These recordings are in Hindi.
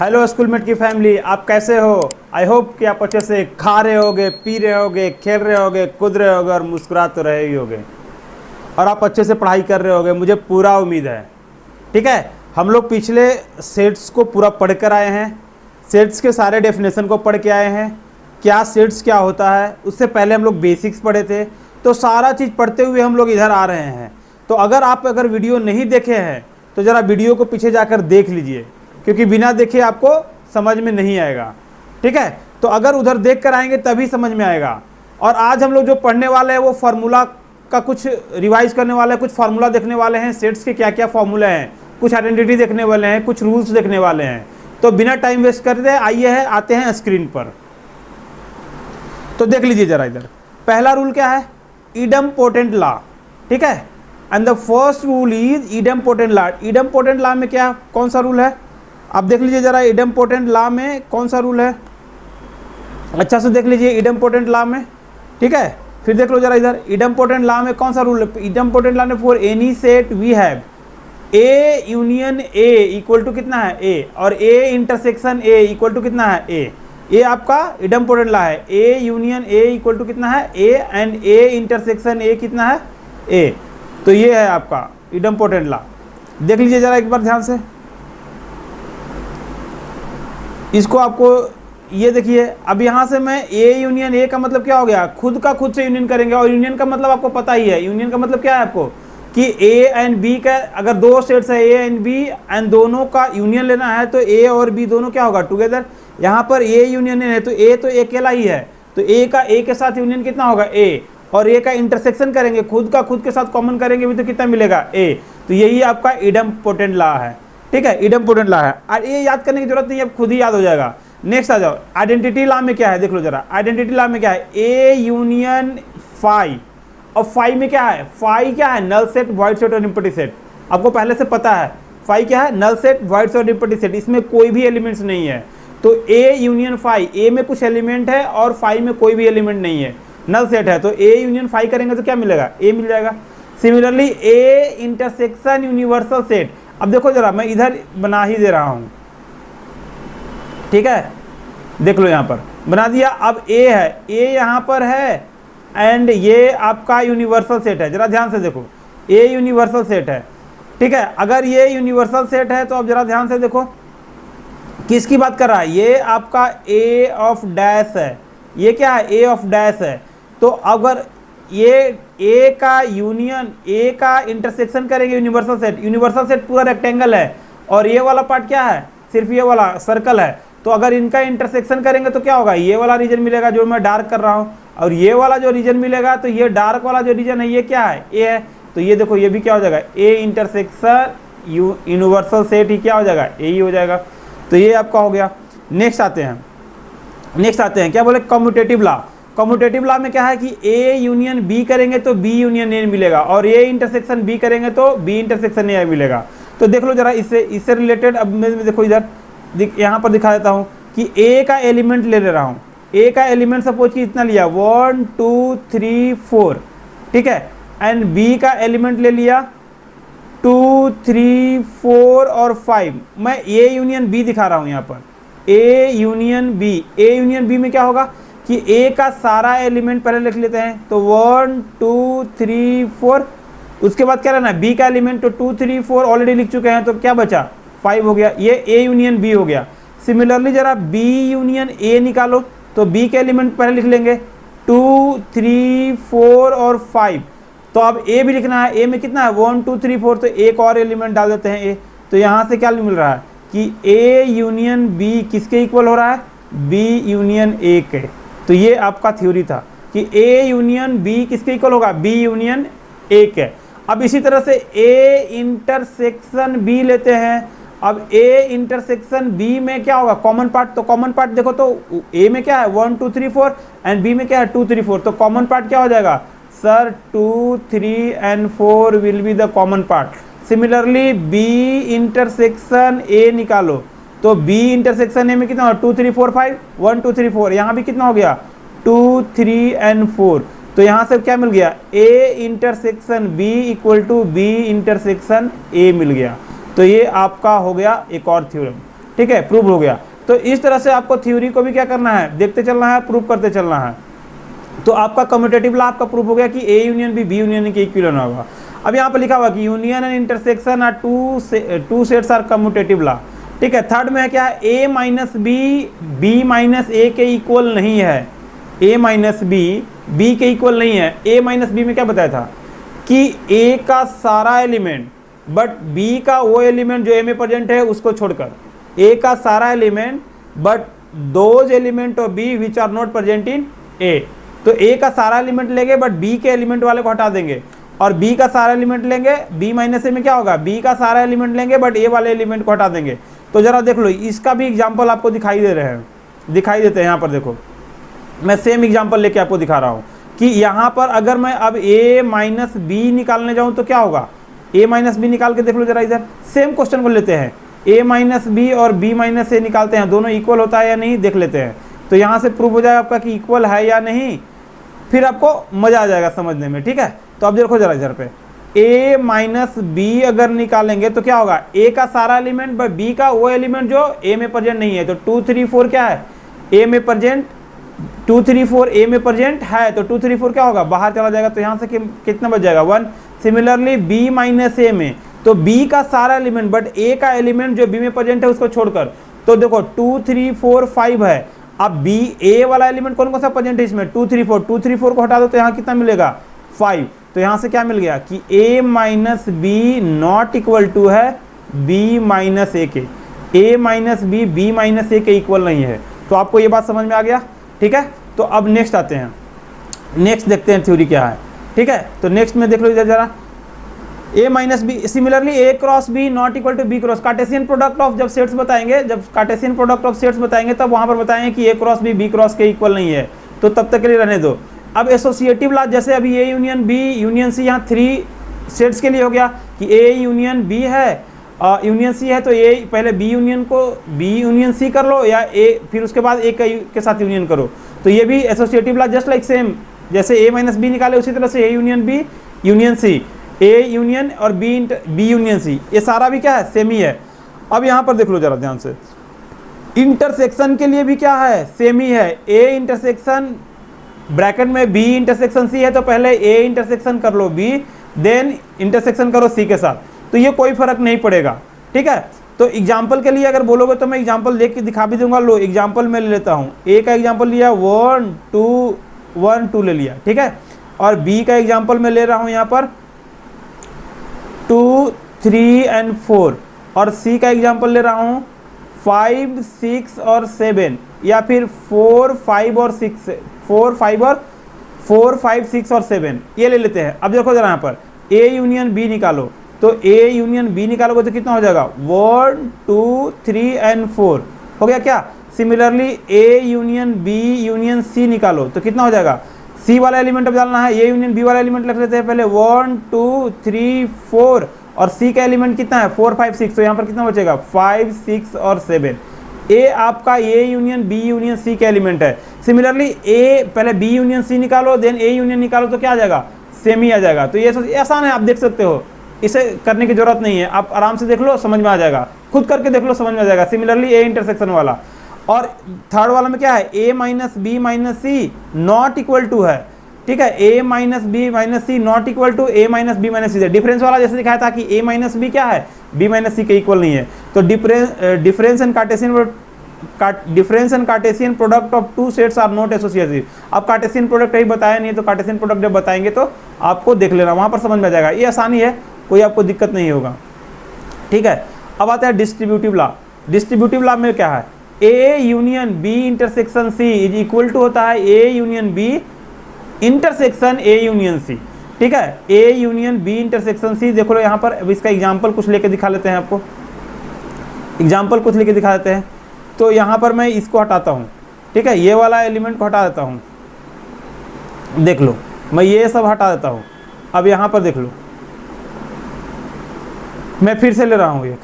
हेलो स्कूलमेट की फैमिली, आप कैसे हो? आई होप कि आप अच्छे से खा रहे होगे, पी रहे होगे, खेल रहे होगे, कूद रहे होगे और मुस्कुरा तो रहे ही होगे और आप अच्छे से पढ़ाई कर रहे होगे, मुझे पूरा उम्मीद है। ठीक है, हम लोग पिछले सेट्स को पूरा पढ़ कर आए हैं, सेट्स के सारे डेफिनेशन को पढ़ के आए हैं, क्या सेट्स क्या होता है। उससे पहले हम लोग बेसिक्स पढ़े थे, तो सारा चीज़ पढ़ते हुए हम लोग इधर आ रहे हैं। तो अगर वीडियो नहीं देखे हैं तो ज़रा वीडियो को पीछे जाकर देख लीजिए, क्योंकि बिना देखे आपको समझ में नहीं आएगा। ठीक है, तो अगर उधर देख कर आएंगे तभी समझ में आएगा। और आज हम लोग जो पढ़ने वाले हैं वो फार्मूला का कुछ रिवाइज करने वाले हैं, कुछ फार्मूला देखने वाले हैं, सेट्स के क्या क्या फार्मूले हैं, कुछ आइडेंटिटी देखने वाले हैं, कुछ रूल्स देखने वाले हैं। तो बिना टाइम वेस्ट करते आइए आते हैं स्क्रीन पर। तो देख लीजिए जरा इधर, पहला रूल क्या है? Idempotent law. ठीक है, and the first rule is idempotent law. Idempotent law में क्या, कौन सा रूल है? आप देख लीजिए जरा, इडम्पोटेंट लॉ में कौन सा रूल है, अच्छा से देख लीजिए इडम्पोटेंट लॉ में। ठीक है, फिर देख लो जरा इधर, इडम्पोटेंट लॉ में कौन सा रूल है? इडम्पोटेंट लॉ में for any set we have A union A equal to कितना है? ए, और A intersection A equal to कितना है? ए। ये आपका इडम्पोटेंट लॉ है, A union A equal to कितना है? ए, एंड ए इंटरसेक्शन ए कितना है? ए। तो ये है आपका इडम्पोटेंट लॉ। देख लीजिए जरा एक बार ध्यान से इसको, आपको ये देखिए। अब यहाँ से मैं ए यूनियन ए का मतलब क्या हो गया? खुद का खुद से यूनियन करेंगे, और यूनियन का मतलब आपको पता ही है। यूनियन का मतलब क्या है आपको, कि ए एंड बी का, अगर दो सेट्स है ए एंड बी एंड दोनों का यूनियन लेना है तो ए और बी दोनों क्या होगा? टुगेदर। यहाँ पर ए यूनियन है तो ए तो अकेला ही है, तो ए का ए के साथ यूनियन कितना होगा? ए। और ए का इंटरसेक्शन करेंगे, खुद का खुद के साथ कॉमन करेंगे भी तो कितना मिलेगा? ए। तो यही आपका इडम्पोटेंट लॉ है। ठीक है, इडम्पोटेंट लॉ है, और ये याद करने की जरूरत नहीं है, खुद ही याद हो जाएगा। नेक्स्ट आ जाओ, आइडेंटिटी लॉ में क्या है? देख लो जरा, आइडेंटिटी लॉ में क्या है? A union phi. और फाई में क्या है? फाई क्या है? नल सेट, वॉइड सेट और एम्प्टी सेट। आपको पहले से पता है फाई क्या है? नल सेट, वॉइड सेट और एम्प्टी सेट। इसमें कोई भी एलिमेंट्स नहीं है। तो ए यूनियन फाई, ए में कुछ एलिमेंट है और फाई में कोई भी एलिमेंट नहीं है, नल सेट है। तो ए यूनियन फाई करेंगे तो क्या मिलेगा? ए मिल जाएगा। Similarly A intersection universal set. अब देखो जरा, मैं इधर बना ही दे रहा हूं, ठीक है, देख लो यहाँ पर बना दिया। अब ए है, ए यहाँ पर है, एंड ये आपका यूनिवर्सल सेट है। जरा ध्यान से देखो, ए यूनिवर्सल सेट है। ठीक है, अगर ये यूनिवर्सल सेट है तो अब जरा ध्यान से देखो किसकी बात कर रहा है? ये आपका ए ऑफ डैश है। ये क्या है? ए ऑफ डैश है। तो अगर ये ए का यूनियन, ए का इंटरसेक्शन करेंगे यूनिवर्सल सेट पूरा रेक्टेंगल है, और ये वाला पार्ट क्या है? सिर्फ ये वाला सर्कल है। तो अगर इनका इंटरसेक्शन करेंगे तो क्या होगा? ये वाला रीजन मिलेगा जो मैं डार्क कर रहा हूँ, और ये वाला जो रीजन मिलेगा, तो ये डार्क वाला जो रीजन है ये क्या है? ए है। तो ये देखो, ये भी क्या हो जाएगा? ए इंटरसेक्शन यूनिवर्सल सेट ही क्या हो जाएगा? ए ही हो जाएगा। तो ये आपका हो गया। नेक्स्ट आते हैं, क्या बोले? Commutative law. कम्यूटेटिव लॉ में क्या है कि ए यूनियन बी करेंगे तो बी यूनियन ए मिलेगा, और ए इंटरसेक्शन बी करेंगे तो बी इंटरसेक्शन ए मिलेगा। तो देख लो जरा इससे रिलेटेड। अब मैं देखो इधर यहाँ पर दिखा देता हूँ कि ए का एलिमेंट ले रहा हूँ। ए का एलिमेंट सपोज कि इतना लिया 1 2 3 4, ठीक है, एंड बी का एलिमेंट ले लिया 2 3 4 और 5। मैं ए यूनियन बी दिखा रहा हूँ यहाँ पर, A union B. A union B में क्या होगा कि ए का सारा एलिमेंट पहले लिख लेते हैं, तो 1 2 3 4, उसके बाद क्या रहना है? बी का एलिमेंट, तो 2 3 4 ऑलरेडी लिख चुके हैं, तो क्या बचा? 5 हो गया। ये ए यूनियन बी हो गया। सिमिलरली जरा बी यूनियन ए निकालो, तो बी के एलिमेंट पहले लिख लेंगे 2 3 4 और 5। तो अब ए भी लिखना है, ए में कितना है? 1 2 3 4, तो एक और एलिमेंट डाल देते हैं ए। तो यहाँ से क्या मिल रहा है कि ए यूनियन बी किसके इक्वल हो रहा है? बी यूनियन ए के। तो ये आपका थ्योरी था कि ए यूनियन बी किसके इक्वल होगा? बी यूनियन ए के। अब इसी तरह से ए इंटरसेक्शन बी लेते हैं। अब ए इंटरसेक्शन बी में क्या होगा? Common part. तो कॉमन पार्ट देखो, तो ए में क्या है? 1 2 3 4, एंड बी में क्या है? 2 3 4। तो कॉमन पार्ट क्या हो जाएगा? Sir 2 3 and 4 will be the common part. Similarly B intersection A निकालो, तो बी इंटरसेक्शन ए में कितना होगा? 2 3 4 5, 1 2 3 4। यहाँ भी कितना हो गया? 2 3 एंड 4। तो यहाँ से क्या मिल गया? A intersection B equal to B intersection A मिल गया। तो ये आपका हो गया एक और थ्योरम। ठीक है, प्रूव हो गया। तो इस तरह से आपको थ्योरी को भी क्या करना है, देखते चलना है, प्रूव करते चलना है। तो आपका कम्यूटेटिव लॉ आपका प्रूव हो गया कि ए यूनियन बी यूनियन के इक्विवेलेंट होगा। अब यहाँ पर लिखा हुआ कि union and intersection are two sets are commutative law, ठीक है। थर्ड में है क्या, A minus B minus A के इक्वल नहीं है, ए माइनस बी के इक्वल नहीं है। ए माइनस बी में क्या बताया था कि ए का सारा एलिमेंट बट बी का वो एलिमेंट जो ए में प्रेजेंट है उसको छोड़कर, ए का सारा element but those element of B which are not present in A. तो ए का सारा एलिमेंट लेंगे बट बी के एलिमेंट वाले को हटा देंगे, और बी का सारा एलिमेंट लेंगे, बी माइनस ए में क्या होगा, बी का सारा एलिमेंट लेंगे बट ए वाले एलिमेंट को हटा देंगे। तो जरा देख लो, इसका भी एग्जाम्पल आपको दिखाई दे रहे हैं, दिखाई देते हैं। यहाँ पर देखो, मैं सेम एग्जाम्पल लेके आपको दिखा रहा हूँ कि यहाँ पर अगर मैं अब a माइनस बी निकालने जाऊँ तो क्या होगा, a माइनस बी निकाल के देख लो जरा, इधर सेम क्वेश्चन को लेते हैं, a माइनस बी और b माइनस ए निकालते हैं, दोनों इक्वल होता है या नहीं देख लेते हैं। तो यहाँ से प्रूव हो जाएगा आपका कि इक्वल है या नहीं, फिर आपको मजा आ जाएगा समझने में, ठीक है। तो अब देखो जरा इधर पे, a माइनस बी अगर निकालेंगे तो क्या होगा, a का सारा एलिमेंट बट b का वो एलिमेंट जो a में प्रेजेंट नहीं है। तो 2 3 4 क्या है, a में प्रेजेंट, 2 3 4 ए में प्रेजेंट है, तो 2 3 4 क्या होगा, बाहर चला जाएगा। तो यहाँ से कितना बच जाएगा, 1। सिमिलरली बी माइनस ए में, तो बी का सारा एलिमेंट बट ए का एलिमेंट जो बी में प्रेजेंट है उसको छोड़कर, तो देखो 2 3 4 5 है। अब बी ए वाला एलिमेंट कौन कौन सा प्रेजेंट है इसमें, 2 3 4 को हटा दो तो यहाँ कितना मिलेगा, 5। तो यहाँ से क्या मिल गया कि A minus B not equal to है बी माइनस ए के, A minus B minus A के इक्वल नहीं है। तो आपको ये बात समझ में आ गया, ठीक है। तो अब नेक्स्ट आते हैं, नेक्स्ट देखते हैं थ्योरी क्या है, ठीक है। तो नेक्स्ट में देख लो इधर जरा, a minus B, similarly a cross B not equal to B cross, Cartesian product of जब सेट्स बताएंगे, जब कार्टेशियन प्रोडक्ट ऑफ सेट्स बताएंगे तब वहां पर बताएंगे कि a क्रॉस बी क्रॉस के इक्वल नहीं है, तो तब तक के लिए रहने दो। अब एसोसिएटिव लॉ, जैसे अभी a union b union c, यहाँ 3 सेट्स के लिए हो गया कि a यूनियन b है, यूनियन c है, तो a पहले b यूनियन c कर लो, या a फिर उसके बाद a के साथ यूनियन करो। तो ये भी associative law just like same, जैसे a माइनस बी निकाले उसी तरह से a union b union c, a union और b यूनियन c, ये सारा भी क्या है, सेम ही है। अब यहाँ पर देख लो जरा ध्यान से, इंटरसेक्शन के लिए भी क्या है, सेम ही है। a इंटरसेक्शन ब्रैकेट में b इंटरसेक्शन c है, तो पहले a इंटरसेक्शन कर लो b, देन इंटरसेक्शन करो c के साथ, तो ये कोई फर्क नहीं पड़ेगा, ठीक है। तो एग्जाम्पल के लिए अगर बोलोगे तो मैं एग्जाम्पल देख के दिखा भी दूंगा। लो एग्जाम्पल मैं ले लेता हूँ, a का एग्जाम्पल लिया 1 2 ले लिया, ठीक है, और b का एग्जाम्पल मैं ले रहा हूँ यहाँ पर 2 3 and 4, और c का एग्जाम्पल ले रहा हूँ 5 6 और 7, या फिर 4 5 और 6 और 7, ये ले लेते हैं। अब देखो जरा यहाँ पर a यूनियन b निकालो, तो a यूनियन b निकालोगे तो कितना हो जाएगा, 1 2 3 and 4 हो गया क्या। Similarly a union b union c निकालो तो कितना हो जाएगा, c वाला एलिमेंट अब डालना है, a यूनियन b वाला एलिमेंट रख लेते हैं पहले, 1 2 3 4, और c का एलिमेंट कितना है 4 5 6, तो यहाँ पर कितना बचेगा 5 6 और 7। a आपका a union b union c का एलिमेंट है। सिमिलरली a पहले b यूनियन c निकालो, देन a यूनियन निकालो, तो क्या आ जाएगा, सेम ही आ जाएगा। तो ये आसान है, आप देख सकते हो, इसे करने की जरूरत नहीं है, आप आराम से देख लो समझ में आ जाएगा, खुद करके देख लो समझ में आ जाएगा। सिमिलरली a इंटरसेक्शन वाला, और थर्ड वाला में क्या है, a minus B minus C not equal to है, ठीक है, a minus B minus C not equal to a minus B minus C. Difference वाला जैसे दिखाया था कि a माइनस बी क्या है, b माइनस सी के इक्वल नहीं है। तो difference and Cartesian product of two sets are not associative. अब कार्टेशियन प्रोडक्ट अभी बताया नहीं, तो कार्टेशियन प्रोडक्ट जब बताएंगे तो आपको देख लेना, वहां पर समझ में आ जाएगा, ये आसानी है, कोई आपको दिक्कत नहीं होगा, ठीक है। अब आता है डिस्ट्रीब्यूटिव लॉ। डिस्ट्रीब्यूटिव लॉ में क्या है, a union b intersection c is equal to होता है a union b intersection a union c, ठीक है, a union b intersection c। देखो यहाँ पर, अब इसका एग्जाम्पल कुछ लेके दिखा लेते हैं, आपको एग्जाम्पल कुछ लेके दिखा देते हैं। तो यहाँ पर मैं इसको हटाता हूँ, ठीक है, ये वाला एलिमेंट को हटा देता हूँ, देख लो मैं ये सब हटा देता हूँ। अब यहाँ पर देख लो, मैं फिर से ले रहा हूँ, एक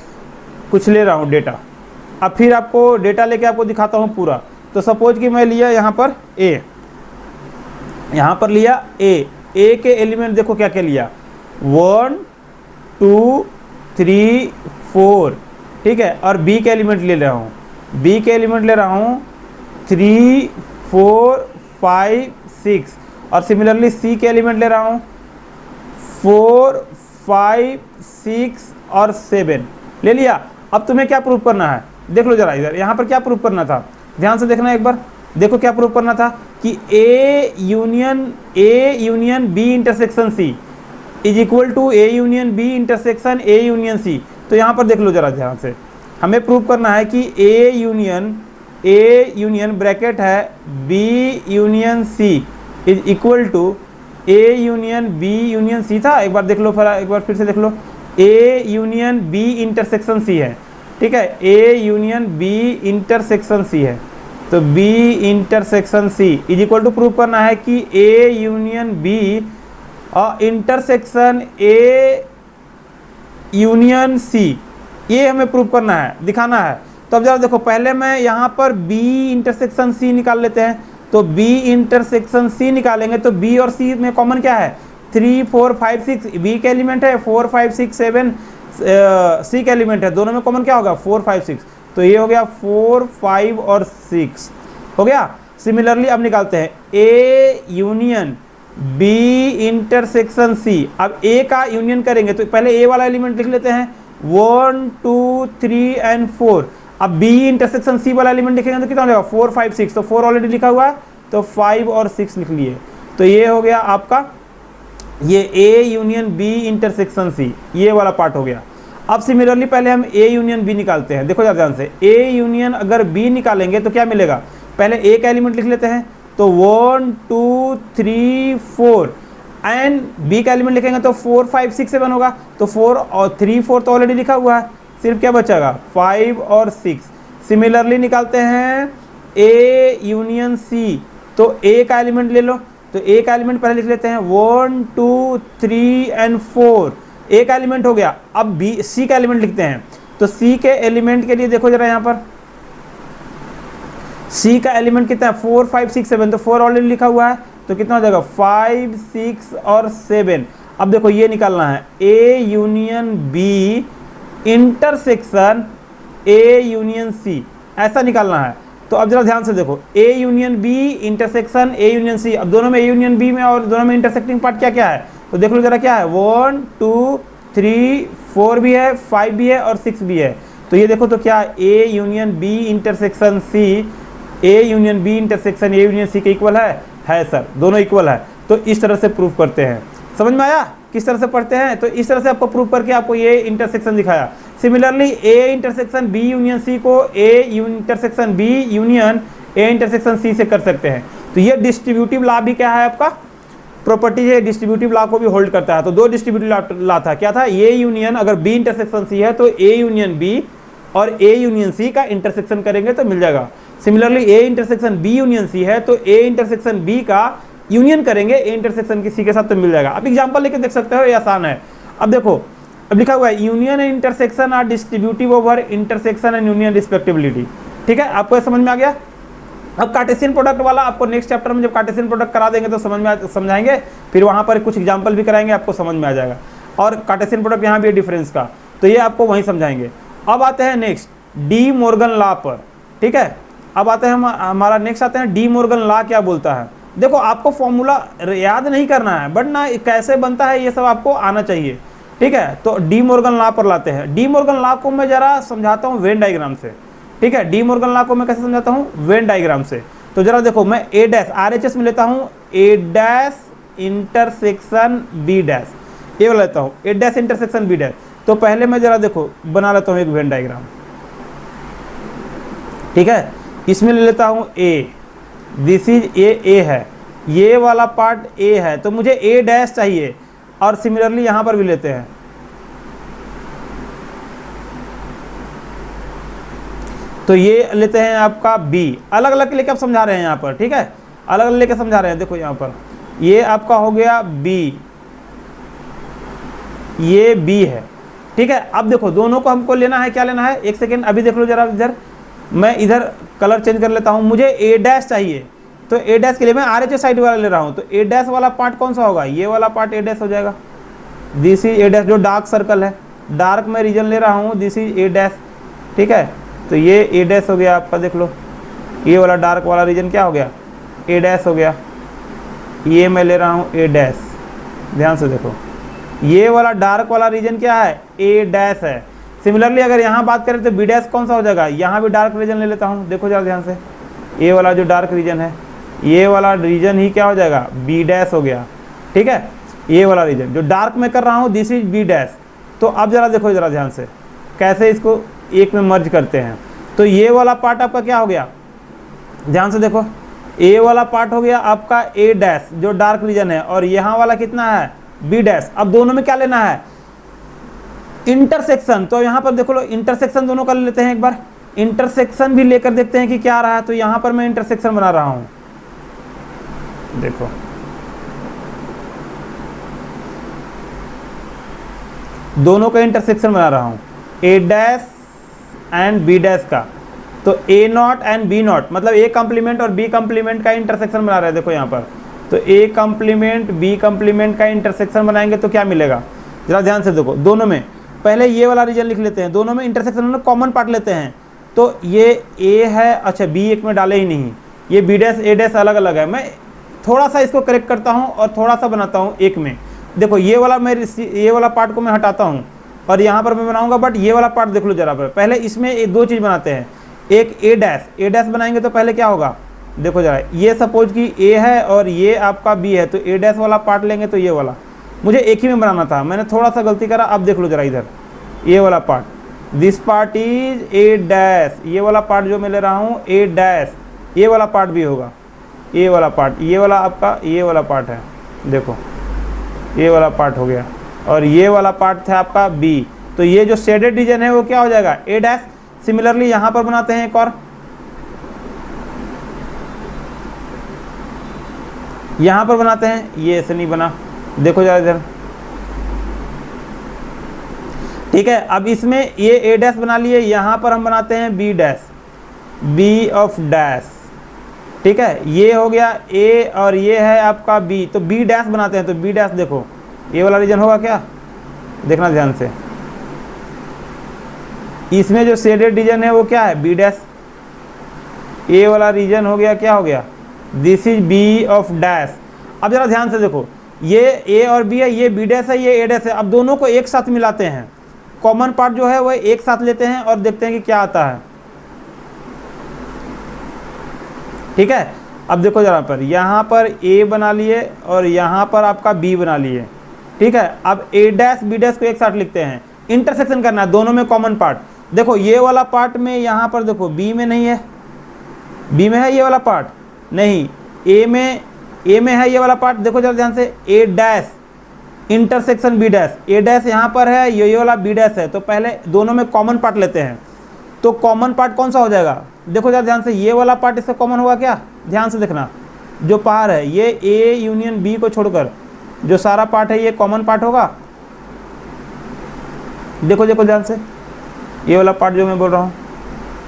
कुछ ले रहा हूँ डेटा, अब फिर आपको डेटा लेके आपको दिखाता हूँ पूरा। तो सपोज कि मैं लिया यहाँ पर a, यहाँ पर लिया a के एलिमेंट देखो क्या क्या लिया, 1 2 3 4 ठीक है, और बी के एलिमेंट ले रहा हूँ, बी के एलिमेंट ले रहा हूँ 3 4 5 6, और सिमिलरली सी के एलिमेंट ले रहा हूँ 4 5 6 और 7 ले लिया। अब तुम्हें क्या प्रूव करना है, देख लो जरा इधर, यहाँ पर क्या प्रूव करना था, ध्यान से देखना एक बार, देखो क्या प्रूव करना था कि A union B intersection C is equal to A union B intersection A union C. तो यहाँ पर देख लो जरा ध्यान से, हमें प्रूव करना है कि ए यूनियन ब्रैकेट है B union C is equal to A union B union C था, एक बार देख लो, एक बार फिर से देख लो, A union B intersection C है, ठीक है, A union B intersection C है, तो B intersection C is equal to prove करना है कि ए यूनियन बी और इंटरसेक्शन ए यूनियन सी, ये हमें प्रूव करना है, दिखाना है। तो अब जरा देखो, पहले मैं यहाँ पर बी इंटरसेक्शन सी निकाल लेते हैं, तो बी इंटरसेक्शन सी निकालेंगे तो बी और सी में कॉमन क्या है, 3 4 5 6, बी के एलिमेंट है 4 5 6 7, सी का एलिमेंट है, दोनों में कॉमन क्या होगा 4 5 6, तो ये हो गया 4 5 और 6 हो गया। सिमिलरली अब निकालते हैं A union B intersection C, अब ए का यूनियन करेंगे तो पहले ए वाला एलिमेंट लिख लेते हैं 1 2 3 एंड 4, अब बी इंटरसेक्शन सी वाला एलिमेंट लिखेंगे तो कितना हो जाएगा 4 5 6, तो 4 ऑलरेडी लिखा हुआ है तो 5 और 6 लिख लिए, तो ये हो गया आपका ये A union B intersection C, ये वाला पार्ट हो गया। अब सिमिलरली पहले हम ए यूनियन बी निकालते हैं, देखो ध्यान से, ए यूनियन अगर बी निकालेंगे तो क्या मिलेगा, पहले ए का एलिमेंट लिख लेते हैं तो 1 2 3 4 एंड बी का एलिमेंट लिखेंगे तो 4 5 6 7 होगा, तो 4 और 3 4 तो ऑलरेडी लिखा हुआ है, सिर्फ क्या बचेगा 5 और 6। सिमिलरली निकालते हैं ए यूनियन सी, तो ए का एलिमेंट ले लो, तो ए का एलिमेंट पहले लिख लेते हैं 1 2 3 एंड 4, ए का एलिमेंट हो गया। अब बी सी का एलिमेंट लिखते हैं, तो सी के एलिमेंट के लिए देखो जरा यहाँ पर सी का एलिमेंट कितना है 4 5 6 7, तो 4 ऑलरेडी लिखा हुआ है तो कितना हो जाएगा 5 6 और 7। अब देखो ये निकालना है A union B intersection A union C, ऐसा निकालना है। तो अब जरा ध्यान से देखो, A union B intersection A union C, अब दोनों में ए यूनियन बी में और दोनों में इंटरसेक्टिंग पार्ट क्या क्या है, तो देख लो जरा क्या है 1 2 3 4 भी है 5 भी है और 6 भी है, तो ये देखो तो क्या A union B intersection C, A union B intersection A union C के इक्वल है सर, दोनों इक्वल है। तो इस तरह से प्रूफ करते हैं, समझ में आया किस तरह से पढ़ते हैं, तो इस तरह से आपको प्रूफ करके आपको ये इंटरसेक्शन दिखाया। Similarly A intersection B union C को A intersection B union A intersection C से कर सकते हैं। तो ये डिस्ट्रीब्यूटिव लॉ भी क्या है आपका, प्रॉपर्टी है, डिस्ट्रीब्यूटिव लॉ को भी होल्ड करता है। तो दो डिस्ट्रीब्यूटिव लॉ था, क्या था, ए यूनियन अगर बी इंटरसेक्शन सी है तो ए यूनियन बी और ए यूनियन सी का इंटरसेक्शन करेंगे तो मिल जाएगा। Similarly A intersection B union C है तो ए इंटरसेक्शन बी का यूनियन करेंगे ए इंटरसेक्शन की सी के साथ तो मिल जाएगा। अब एग्जांपल लेके देख सकते हो, ये आसान है। अब देखो, अब लिखा हुआ है union and intersection are distributive over intersection and union respectively. ठीक है, आपको समझ में आ गया। अब कार्टेशियन प्रोडक्ट वाला आपको नेक्स्ट चैप्टर में जब कार्टेशियन प्रोडक्ट करा देंगे तो समझाएंगे, फिर वहाँ पर कुछ एग्जाम्पल भी कराएंगे, आपको समझ में आ जाएगा। और कार्टेशियन प्रोडक्ट यहाँ भी है डिफरेंस का, तो ये आपको वहीं समझाएंगे। अब आते हैं नेक्स्ट डी मॉर्गन लॉ पर। ठीक है, अब आते हैं हमारा नेक्स्ट आते हैं डी मॉर्गन लॉ क्या बोलता है। देखो, आपको फॉर्मूला याद नहीं करना है, बट ना कैसे बनता है ये सब आपको आना चाहिए। ठीक है, तो डी मॉर्गन लॉ पर लाते हैं। डी मॉर्गन लॉ को मैं जरा समझाता हूँ वेन डायग्राम से। ठीक है, डी मॉर्गन लॉ को मैं कैसे समझाता हूँ, वेन डायग्राम से। तो जरा देखो, मैं ए डैश RHS में लेता हूँ ए डैश इंटरसेक्शन बी डैश, ये वाला लेता हूँ ए डैश इंटरसेक्शन बी डैश। तो पहले मैं जरा देखो बना लेता हूँ एक वेन डायग्राम। ठीक है, इसमें ले लेता हूँ ए, दिस इज ए है, ये वाला पार्ट ए है, तो मुझे ए डैश चाहिए। और सिमिलरली यहाँ पर भी लेते हैं, तो ये लेते हैं आपका बी। अलग अलग लेके आप समझा रहे हैं यहाँ पर। ठीक है, अलग अलग लेके समझा रहे हैं। देखो यहाँ पर ये आपका हो गया बी, ये बी है। ठीक है, अब देखो दोनों को हमको लेना है, क्या लेना है, एक सेकेंड अभी देख लो जरा। इधर मैं इधर कलर चेंज कर लेता हूँ, मुझे ए डैश चाहिए, तो ए डैश के लिए मैं RHS साइड वाला ले रहा हूँ। तो ए डैश वाला पार्ट कौन सा होगा, ये वाला पार्ट ए डैश हो जाएगा। दिस इज ए डैश, जो डार्क सर्कल है, डार्क में रीजन ले रहा हूँ, दिस इज ए डैश। ठीक है। तो ये ए डैश हो गया आपका, देख लो ये वाला डार्क वाला रीजन क्या हो गया, ए डैश हो गया। ये मैं ले रहा हूँ ए डैश, ध्यान से देखो ये वाला डार्क वाला रीजन क्या है, ए डैश है। सिमिलरली अगर यहाँ बात करें तो बी डैश कौन सा हो जाएगा, यहाँ भी डार्क रीजन ले लेता हूँ, देखो जरा ध्यान से, ये वाला जो डार्क रीजन है ये वाला रीजन ही क्या हो जाएगा, बी डैश हो गया। ठीक है, ये वाला रीजन जो डार्क में कर रहा हूँ दिस इज बी डैश। तो अब जरा देखो जरा ध्यान से कैसे इसको एक में मर्ज करते हैं। तो ये वाला पार्ट आपका क्या हो गया, ध्यान से देखो, ए वाला पार्ट हो गया आपका ए डैश जो डार्क रीजन है, और यहाँ वाला कितना है, बी डैश। अब दोनों में क्या लेना है, इंटरसेक्शन। तो यहाँ पर देखो लो इंटरसेक्शन दोनों का ले लेते हैं एक बार, इंटरसेक्शन भी लेकर देखते हैं कि क्या रहा है। तो यहाँ पर मैं इंटरसेक्शन बना रहा हूँ, देखो दोनों का इंटरसेक्शन बना रहा हूँ, ए डैश एंड बी डैश का। तो ए नॉट एंड बी नॉट मतलब ए कम्प्लीमेंट और बी कम्प्लीमेंट का इंटरसेक्शन बना रहे हैं, देखो यहाँ पर। तो ए कम्प्लीमेंट बी कम्प्लीमेंट का इंटरसेक्शन बनाएंगे तो क्या मिलेगा, जरा ध्यान से देखो। दोनों में पहले ये वाला रीजन लिख लेते हैं, दोनों में इंटरसेक्शन कॉमन पार्ट लेते हैं। तो ये ए है, अच्छा बी एक में डाले ही नहीं, ये बी डैश ए डैश अलग अलग है। मैं थोड़ा सा इसको करेक्ट करता हूँ और थोड़ा सा बनाता हूँ एक में। देखो ये वाला पार्ट को मैं हटाता हूँ और यहाँ पर मैं बनाऊंगा, बट ये वाला पार्ट देख लो जरा पर। पहले इसमें एक दो चीज़ बनाते हैं, एक ए डैश बनाएंगे तो पहले क्या होगा, देखो जरा, ये सपोज कि ए है और ये आपका बी है, तो ए डैश वाला पार्ट लेंगे तो ये वाला मुझे एक ही में बनाना था, मैंने थोड़ा सा गलती करा। अब देख लो जरा इधर, ये वाला part, this part is a dash, ये वाला पार्ट जो मैं ले रहा हूँ ए डैश, ये वाला पार्ट भी होगा, ये वाला पार्ट, ये वाला आपका ये वाला पार्ट है, देखो ये वाला पार्ट हो गया, और ये वाला पार्ट था आपका बी। तो ये जो शेडेड रीजन है वो क्या हो जाएगा, ए डैश। सिमिलरली यहाँ पर बनाते हैं एक और, यहाँ पर बनाते हैं, ये ऐसे नहीं बना, देखो जरा इधर, ठीक है। अब इसमें ये ए डैश बना लिए, यहाँ पर हम बनाते हैं B dash, B of dash, ठीक है। ये हो गया ए और ये है आपका बी, तो बी डैश बनाते हैं। तो बी डैश देखो ये वाला रीजन होगा क्या, देखना ध्यान से, इसमें जो शेडेड रीजन है वो क्या है, बी डैश। ए वाला रीजन हो गया, क्या हो गया, this is B of dash. अब जरा ध्यान से देखो, ये ए और बी है, ये बी डैश है, ये ए डैश है। अब दोनों को एक साथ मिलाते हैं, कॉमन पार्ट जो है वो एक साथ लेते हैं और देखते हैं कि क्या आता है, ठीक है। अब देखो जरा पर, यहाँ पर ए बना लिए और यहाँ पर आपका बी बना लिए, ठीक है। अब ए डैश बी डैश को एक साथ लिखते हैं, इंटरसेक्शन करना है दोनों में कॉमन पार्ट। देखो ये वाला पार्ट में यहाँ पर देखो बी में नहीं है, बी में है ये वाला पार्ट नहीं, ए में है ये वाला पार्ट, देखो जरा ध्यान से, ए डैश इंटरसेक्शन बी डैश, ए डैश यहाँ पर है, ये वाला बी डैश है। तो पहले दोनों में कॉमन पार्ट लेते हैं, तो कॉमन पार्ट कौन सा हो जाएगा, देखो जरा ध्यान से, ये वाला पार्ट इससे कॉमन होगा क्या, ध्यान से देखना, जो पहाड़ है ये ए यूनियन बी को छोड़कर जो सारा पार्ट है ये कॉमन पार्ट होगा। देखो देखो ध्यान से, ये वाला पार्ट जो मैं बोल रहा हूँ,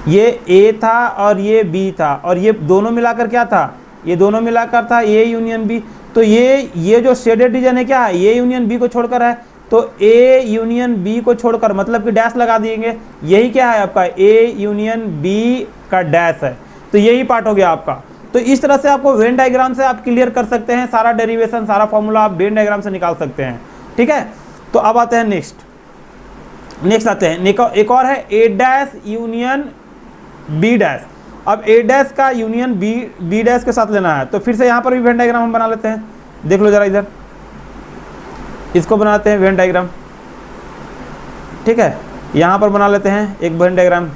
ये ए था और ये बी था, और ये दोनों मिलाकर क्या था, ये दोनों मिलाकर था ए यूनियन बी। तो ये जो शेडेड रीजन है क्या है, ए यूनियन बी को छोड़कर है। तो ए यूनियन बी को छोड़कर मतलब कि डैश लगा देंगे, यही क्या है आपका, ए यूनियन बी का डैश है। तो यही पार्ट हो गया आपका। तो इस तरह से आपको वेन डायग्राम से आप क्लियर कर सकते हैं, सारा डेरिवेशन सारा फॉर्मूला आप वेन डायग्राम से निकाल सकते हैं, ठीक है। तो अब आते हैं नेक्स्ट आते हैं, एक और है ए डैश यूनियन बी डैश। अब ए डैश का यूनियन बी डैश के साथ लेना है, तो फिर से यहाँ पर भी वेन डायग्राम हम बना लेते हैं, देख लो जरा इधर, इसको बनाते हैं वेन डायग्राम, ठीक है। यहाँ पर बना लेते हैं एक वेन डायग्राम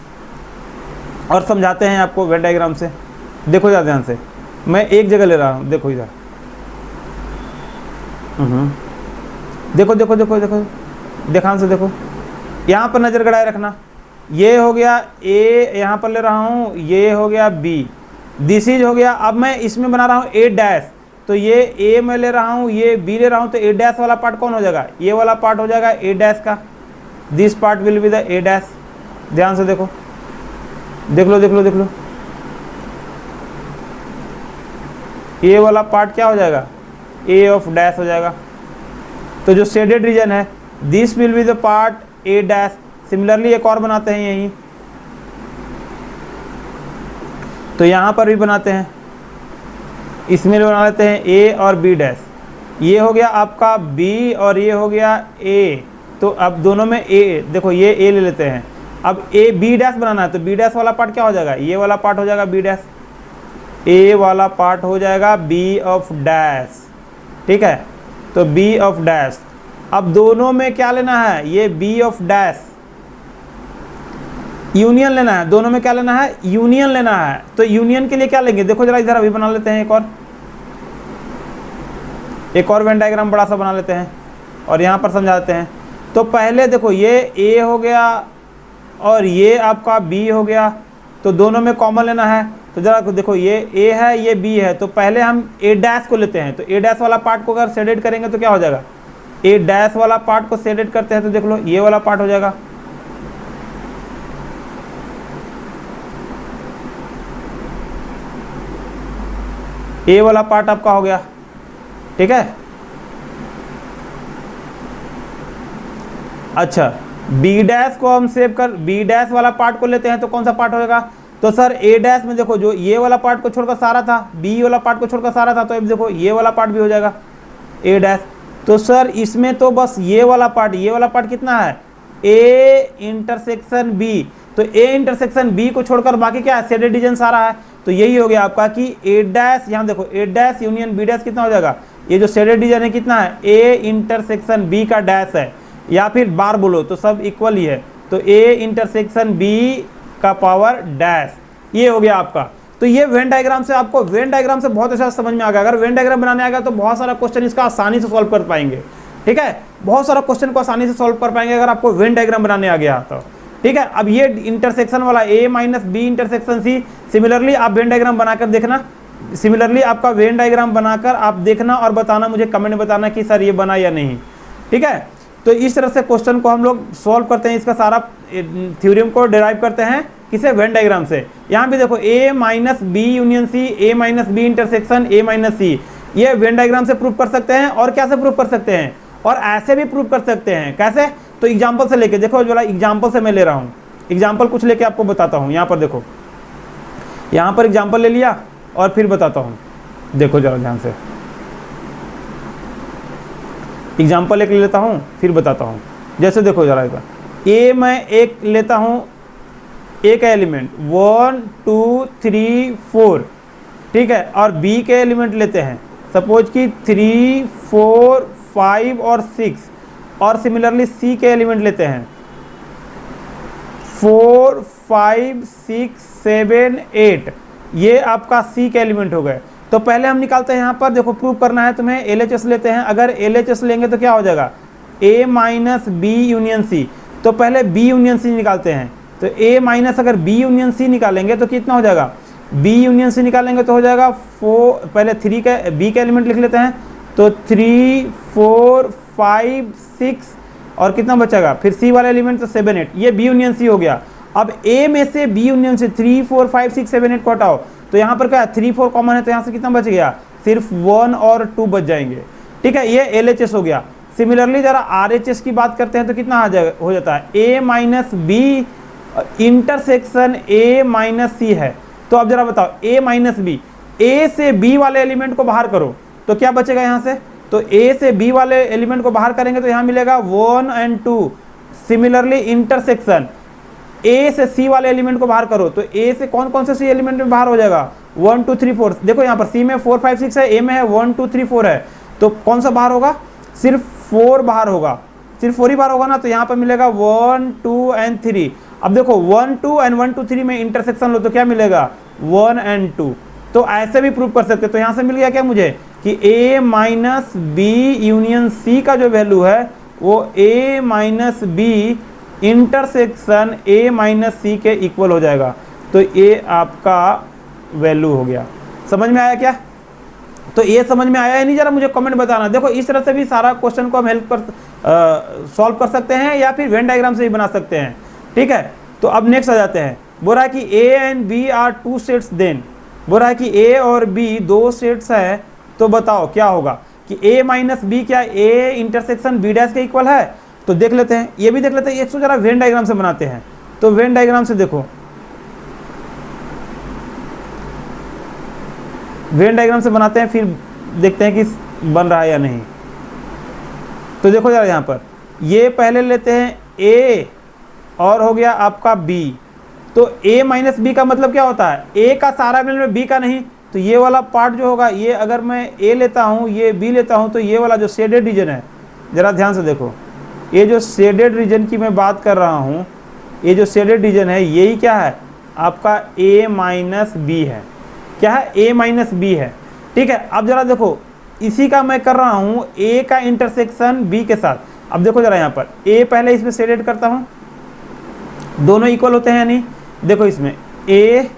और समझाते हैं आपको वेन डायग्राम से। देखो जरा ध्यान से, मैं एक जगह ले रहा हूँ, देखो इधर, देखो देखो देखो देखो ध्यान से देखो, यहाँ पर नज़र गड़ाए रखना, ये हो गया ए, यहाँ पर ले रहा हूँ, ये हो गया बी, दिस इज हो गया। अब मैं इसमें बना रहा हूँ ए डैश, तो ये ए मैं ले रहा हूँ, ये बी ले रहा हूँ, तो ए डैश वाला पार्ट कौन हो जाएगा, ये वाला पार्ट हो जाएगा ए डैश का, this part will be the A dash. ध्यान से देखो, देख लो देख लो देख लो, ये वाला पार्ट क्या हो जाएगा, ए ऑफ डैश हो जाएगा। तो जो शेडेड रीजन है this will be the part A dash. Similarly एक और बनाते हैं यहीं, तो यहाँ पर भी बनाते हैं, इसमें भी बना लेते हैं ए और बी डैश। ये हो गया आपका बी और ये हो गया ए। तो अब दोनों में ए, देखो ये ए ले लेते हैं। अब ए बी डैश बनाना है तो बी डैश वाला पार्ट क्या हो जाएगा, ये वाला पार्ट हो जाएगा बी डैश, ए वाला पार्ट हो जाएगा बी ऑफ डैश। ठीक है, तो बी ऑफ डैश। अब दोनों में क्या लेना है, ये बी ऑफ डैश यूनियन लेना है। दोनों में क्या लेना है, यूनियन लेना है। तो यूनियन के लिए क्या लेंगे, देखो जरा इधर अभी बना लेते हैं एक और वेन डायग्राम बड़ा सा बना लेते हैं और यहाँ पर समझाते हैं। तो पहले देखो ये ए हो गया और ये आपका बी हो गया, तो दोनों में कॉमन लेना है। तो जरा देखो ये ए है ये बी है, तो पहले हम ए डैश को लेते हैं। तो ए डैश वाला पार्ट को अगर शेडेड करेंगे तो क्या हो जाएगा, ए डैश वाला पार्ट को शेडेड करते हैं तो देख लो ये वाला पार्ट हो जाएगा। ए वाला पार्ट आपका हो गया। ठीक है, अच्छा बी डैश को हम सेव कर, बी डैश वाला पार्ट को लेते हैं तो कौन सा पार्ट होगा, तो सर ए डैश में देखो जो ये वाला पार्ट को छोड़कर सारा था, बी वाला पार्ट को छोड़कर सारा था, तो अब देखो ये वाला पार्ट भी हो जाएगा ए डैश। तो सर इसमें तो बस ये वाला पार्ट कितना है, ए इंटरसेक्शन बी। तो ए इंटरसेक्शन बी को छोड़कर बाकी क्या है, शेडेड रीजन सारा है। तो यही हो गया आपका कि ए डैश, यहाँ देखो ए डैश यूनियन बी डैश कितना हो जाएगा, ये जो शेडेड रीजन है कितना है, ए इंटरसेक्शन बी का डैश है, या फिर बार बोलो तो सब इक्वल ही है। तो ए इंटरसेक्शन बी का पावर डैश, ये हो गया आपका। तो ये वेन डायग्राम से आपको, वेन डायग्राम से बहुत अच्छा समझ में आ गया। अगर वेन डायग्राम बनाने आ गया तो बहुत सारा क्वेश्चन इसका आसानी से सॉल्व कर पाएंगे। ठीक है, बहुत सारा क्वेश्चन को आसानी से सॉल्व कर पाएंगे अगर आपको वेन डायग्राम बनाने आ गया तो। ठीक है, अब ये इंटरसेक्शन वाला A minus B intersection C, similarly आप वेन डायग्राम बनाकर देखना, सिमिलरली आपका वेन डायग्राम बनाकर आप देखना और बताना, मुझे कमेंट में बताना कि सर ये बना या नहीं। ठीक है, तो इस तरह से क्वेश्चन को हम लोग सॉल्व करते हैं, इसका सारा थ्योरम को डिराइव करते हैं किसे, वेन डायग्राम से। यहाँ भी देखो A minus B union C, A minus B intersection A minus C, ये वेन डायग्राम से प्रूव कर सकते हैं। और क्या से प्रूव कर सकते हैं, और ऐसे भी प्रूव कर सकते हैं। कैसे, तो एग्जाम्पल से लेके देखो, जो एग्जाम्पल से मैं ले रहा हूँ, एग्जाम्पल कुछ लेके आपको बताता हूँ। यहाँ पर देखो, यहाँ पर एग्जाम्पल ले लिया और फिर बताता हूँ, देखो जरा ध्यान से, एग्जाम्पल एक ले लेता हूँ फिर बताता हूँ। जैसे देखो जरा इधर, ए मैं एक लेता हूँ, ए का एलिमेंट 1 2 3 4, ठीक है, और बी के एलिमेंट लेते हैं सपोज कि 3 4 5 और 6, और सिमिलरली सी के एलिमेंट लेते हैं 4 5 6 7 8, ये आपका सी के एलिमेंट हो गए। तो पहले हम निकालते हैं, यहाँ पर देखो प्रूव करना है तुम्हें, LHS लेते हैं। अगर LHS लेंगे तो क्या हो जाएगा, A minus B union C. तो पहले B यूनियन सी निकालते हैं, तो A माइनस अगर B यूनियन सी निकालेंगे तो कितना हो जाएगा, B यूनियन सी निकालेंगे तो हो जाएगा 4, पहले 3 का B के एलिमेंट लिख लेते हैं, तो 3 4 5 6 और कितना बचेगा, फिर C वाला एलिमेंट तो 7 8, ये B यूनियन सी हो गया। अब A में से B यूनियन से 3 4 5 6 7 8 को हटाओ, तो यहाँ पर क्या है 3 4 कॉमन है, तो यहाँ से कितना बच गया, सिर्फ 1 और 2 बच जाएंगे। ठीक है, ये LHS हो गया। सिमिलरली जरा RHS की बात करते हैं तो कितना आ जाएगा, हो जाता है A minus B intersection A minus C है। तो अब जरा बताओ A माइनस बी, A से B वाले एलिमेंट को बाहर करो तो क्या बचेगा यहाँ से, तो A से B वाले एलिमेंट को बाहर करेंगे तो यहाँ मिलेगा 1 और 2। सिमिलरली इंटरसेक्शन A से C वाले एलिमेंट को बाहर करो तो A से कौन कौन से C एलिमेंट में बाहर हो जाएगा, 1 2 3 4। देखो यहाँ पर C में 4 5 6 है, A में है 1 2 3 4 है, तो कौन सा बाहर होगा, सिर्फ 4 बाहर होगा, सिर्फ 4 ही बाहर होगा ना। तो यहाँ पर मिलेगा 1 2 और 3। अब देखो 1 2 और 1 2 3 में इंटरसेक्शन लो तो क्या मिलेगा, 1 और 2। तो ऐसे भी प्रूव कर सकते। तो यहाँ से मिल गया क्या मुझे कि A minus B union C का जो वैल्यू है वो A minus B intersection A minus C के इक्वल हो जाएगा। तो ये आपका वैल्यू हो गया। समझ में आया क्या, तो ये समझ में आया है नहीं, जरा मुझे कमेंट बताना। देखो इस तरह से भी सारा क्वेश्चन को हम हेल्प कर सॉल्व कर सकते हैं, या फिर वेन डायग्राम से भी बना सकते हैं। ठीक है, तो अब नेक्स्ट आ जाते हैं। बोल रहा है कि A and B are 2 sets, then बोल रहा है कि A और B 2 सेट्स है, तो बताओ क्या होगा कि A माइनस बी क्या A इंटरसेक्शन B डैश के इक्वल है। तो देख लेते हैं, ये भी देख लेते हैं। एक सौ जरा वेन डायग्राम से बनाते हैं। तो वेन डायग्राम से देखो, वेन डायग्राम से बनाते हैं, फिर देखते हैं कि बन रहा है या नहीं। तो देखो जरा यहाँ पर, ये पहले लेते हैं ए और हो गया आपका बी। तो ए माइनस बी का मतलब क्या होता है, ए का सारा एलिमेंट बी का नहीं। तो ये वाला पार्ट जो होगा, ये अगर मैं ए लेता हूँ, ये बी लेता हूँ, तो ये वाला जो शेडेड रीजन है, ज़रा ध्यान से देखो, ये जो शेडेड रीजन की मैं बात कर रहा हूँ, ये जो शेडेड रीजन है, यही क्या है आपका ए माइनस बी है। क्या है, ए माइनस बी है। ठीक है, अब जरा देखो, इसी का मैं कर रहा हूँ ए का इंटरसेक्शन बी के साथ। अब देखो जरा यहाँ पर, ए पहले इसमें शेडेड करता हूँ, दोनों इक्वल होते हैं नहीं। देखो इसमें ए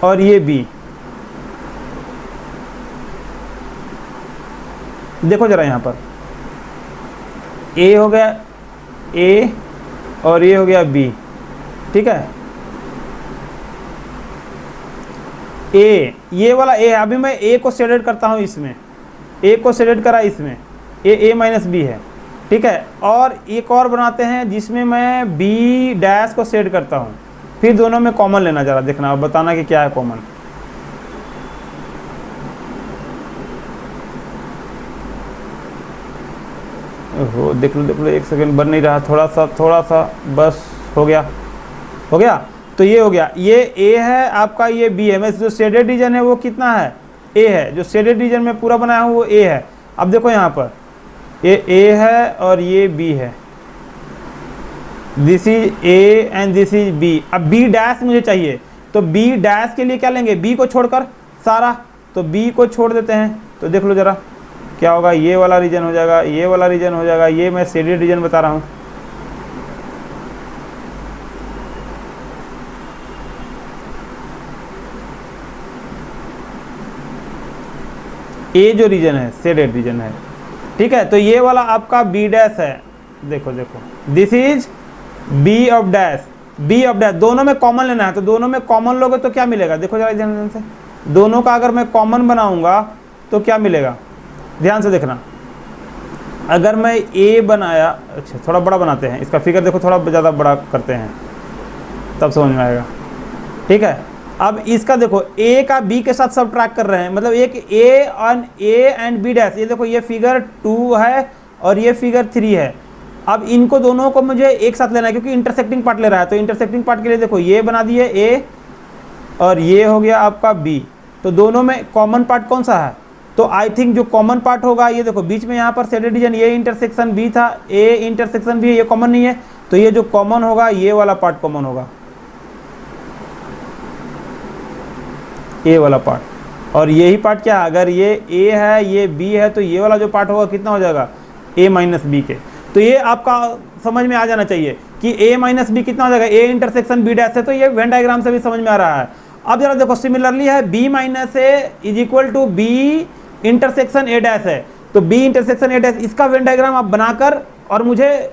और ये बी, देखो जरा यहाँ पर, ए हो गया ए और ये हो गया बी। ठीक है, ए, ये वाला ए है। अभी मैं ए को शेडेड करता हूँ इसमें, ए को शेडेड करा इसमें, ए माइनस बी है। ठीक है, और एक और बनाते हैं जिसमें मैं बी डैश को शेड करता हूँ, फिर दोनों में कॉमन लेना, जरा देखना और बताना कि क्या है कॉमन। ओहो, देख लो एक सेकंड, बन नहीं रहा, थोड़ा सा बस, हो गया। तो ये हो गया, ये ए है आपका, ये बी है। मैं जो शेडेड रीजन है वो कितना है, ए है। जो शेडेड रीजन में पूरा बनाया हूँ वो ए है। अब देखो यहाँ पर, ये ए है और ये बी है, this is A and this is B. अब बी डैश मुझे चाहिए, तो बी डैश के लिए क्या लेंगे, बी को छोड़कर सारा, तो बी को छोड़ देते हैं। तो देख लो जरा क्या होगा, ये वाला रीजन हो जाएगा, ये वाला रीजन हो जाएगा, ये मैं शेडेड रीजन बता रहा हूँ। ए जो रीजन है शेडेड रीजन है। ठीक है, तो ये वाला आपका बी डैश है। देखो this is B of dash, B of dash, दोनों में कॉमन लेना है। तो दोनों में कॉमन लोगे तो क्या मिलेगा, देखो जरा ध्यान से, दोनों का अगर मैं कॉमन बनाऊंगा तो क्या मिलेगा, ध्यान से देखना। अगर मैं ए बनाया, अच्छा थोड़ा बड़ा बनाते हैं इसका फिगर, देखो थोड़ा ज़्यादा बड़ा करते हैं तब समझ में आएगा। ठीक है, अब इसका देखो, ए का बी के साथ सब्ट्रैक्ट कर रहे हैं, मतलब एक ए एंड बी डैश। ये देखो, ये फिगर 2 है और ये फिगर 3 है। अब इनको दोनों को मुझे एक साथ लेना है क्योंकि इंटरसेक्टिंग पार्ट ले रहा है। तो इंटरसेक्टिंग पार्ट के लिए देखो, ये बना दिए ए और ये हो गया आपका बी। तो दोनों में कॉमन पार्ट कौन सा है, तो आई थिंक जो कॉमन पार्ट होगा, ये देखो बीच में यहाँ पर शेडेड रीजन, ये इंटरसेक्शन बी था, ए इंटरसेक्शन बी, ये कॉमन नहीं है। तो ये जो कॉमन होगा, ये वाला पार्ट कॉमन होगा, ए वाला पार्ट। और यही पार्ट क्या है, अगर ये ए है ये बी है, तो ये वाला जो पार्ट होगा कितना हो जाएगा, ए माइनस बी के। तो ये आपका समझ में आ जाना चाहिए कि ए माइनस बी कितना हो जाएगा, ए इंटरसेक्शन बी डैश है। तो ये वेन डायग्राम से भी समझ में आ रहा है। अब जरा देखो, सिमिलरली है B minus A is equal to B intersection A dash है। तो बी इंटरसेक्शन ए डैश, इसका वेन डायग्राम आप बनाकर और मुझे